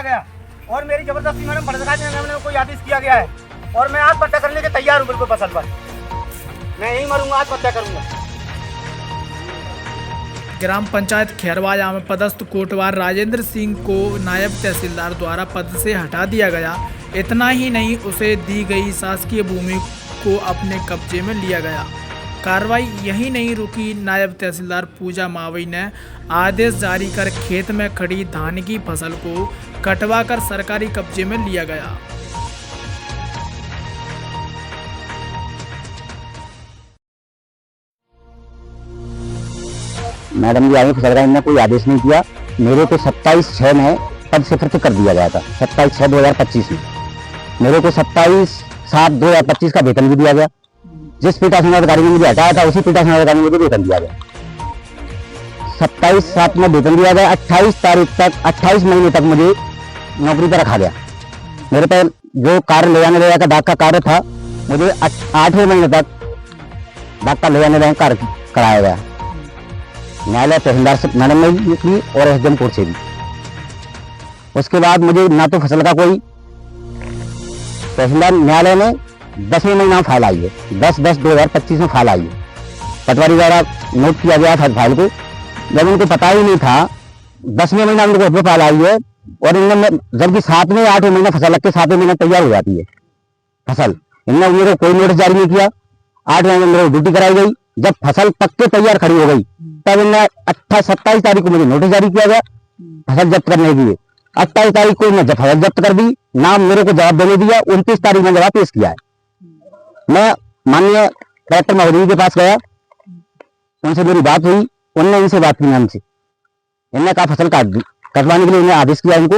गया और मेरी जबरदस्ती मैडम भड़का देने में कोई आदेश किया गया है और मैं आत्महत्या करने के तैयार हूँ बिल्कुल फसल पर। मैं यही मरूंगा, आत्महत्या करूंगा। ग्राम पंचायत खैरवाया में पदस्थ कोटवार राजेंद्र सिंह को नायब तहसीलदार द्वारा पद से हटा दिया गया। इतना ही नहीं, उसे दी गई शासकीय भूमि को अपने कब्जे में लिया गया। कार्रवाई यही नहीं रुकी, नायब तहसीलदार पूजा मावई ने आदेश जारी कर खेत में खड़ी धान की फसल को कटवाकर सरकारी कब्जे में लिया गया। मैडम जी आगे फसल का इन्होंने कोई आदेश नहीं किया। मेरे को 27/6 में पद से पृथक कर दिया गया था। 27/6/2025 में मेरे को 27/7/2025 का वेतन भी दिया गया। जिस पीठासीन अधिकारी ने मुझे हटाया था उसी पीठासीन अधिकारी ने मुझे वेतन दिया गया। 27/7 में वेतन दिया गया। 28 तारीख तक 28 महीने तक मुझे नौकरी पर रखा गया। मेरे पर जो कार्य ले जाने का डाक का कार्य था, मुझे 8वें महीने तक डाक का ले जाने कार्य कराया गया। न्यायालय तहसीलदार से मैडम ने भी की और एसडीएम कोर्ट से भी। उसके बाद मुझे ना तो फसल का कोई तहसीलदार न्यायालय ने 10वें महीना में फाइल आई है। 10/10/2025 में फाइल आई है। पटवारी द्वारा नोट किया गया था फाइल को, जब उनको पता ही नहीं था। 10वें महीना में उनको फाइल आई है और इनने जबकि 7वें 8वें महीना फसल लग के 7वें महीना तैयार हो जाती है फसल। इनने मेरे कोई नोटिस जारी नहीं किया। 8वें महीने मेरे ड्यूटी कराई गई। जब फसल पक के तैयार खड़ी हो गई तब इन्हें 27 तारीख को मुझे नोटिस जारी किया गया फसल जब्त करने के लिए। 28 तारीख को इन्हें फसल जब्त कर दी, नाम मेरे को जवाब देने दिया। 29 तारीख में जवाब पेश किया है। मैं माननीय कलेक्टर महोदय के पास गया, उनसे मेरी बात हुई। उनने इनसे बात की नाम से, इनने कहा फसल कटवाने के लिए इन्हें आदेश किया इनको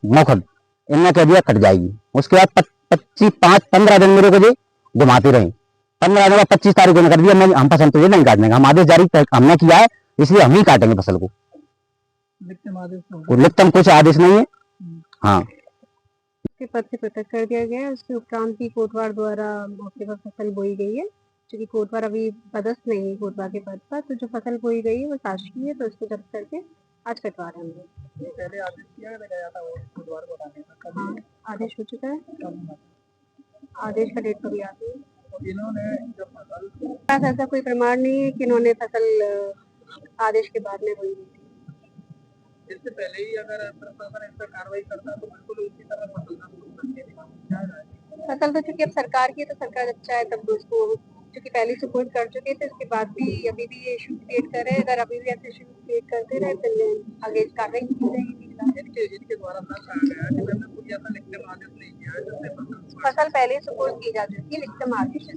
मौखद। इनने कह दिया कट जाएगी। उसके बाद 15 दिन मेरे को जो घुमाते रहे। 15 दिन बाद 25 तारीख को कर दिया मैं हम फसल तो ये नहीं काटने का, हम आदेश जारी हमने किया है इसलिए हम ही काटेंगे फसल को। लिखित कुछ आदेश नहीं है। हाँ, उसके पद से पृथक कर दिया गया है। उसके उपरांत भी कोटवार द्वारा मौके पर फसल बोई गई है, क्योंकि कोटवार अभी पदस्थ नहीं है कोटवार के पद पर। तो जो फसल बोई गई है वो शासकीय है, तो उसको जब्त करके आज कटवा रहे हैं हम लोग। पहले आदेश किया गया था वो कोटवार को हटाने का, हाँ, आदेश हो चुका है। आदेश का डेट कभी आती है। इन्होंने जब फसल पास ऐसा कोई प्रमाण नहीं है कि इन्होंने फसल आदेश के बाद में बोई थी। इससे पहले ही अगर प्रशासन इस पर कार्रवाई करता तो बिल्कुल उसी तरह फसल ना शुरू करते। फसल तो चूंकि अब सरकार की है, तो सरकार जब चाहे तब उसको, क्योंकि पहले सुपुर्द कर चुके थे, इसके बाद भी अभी भी ये इशू क्रिएट कर रहे हैं। अगर अभी भी ऐसे इशू क्रिएट करते रहे तो आगे कार्रवाई की जाएगी। इनके द्वारा ना कहा गया कि मैंने कोई ऐसा लिखित आदेश नहीं किया है जिससे फसल पहले सुपुर्द की जा चुकी है, लिखित आदेश है।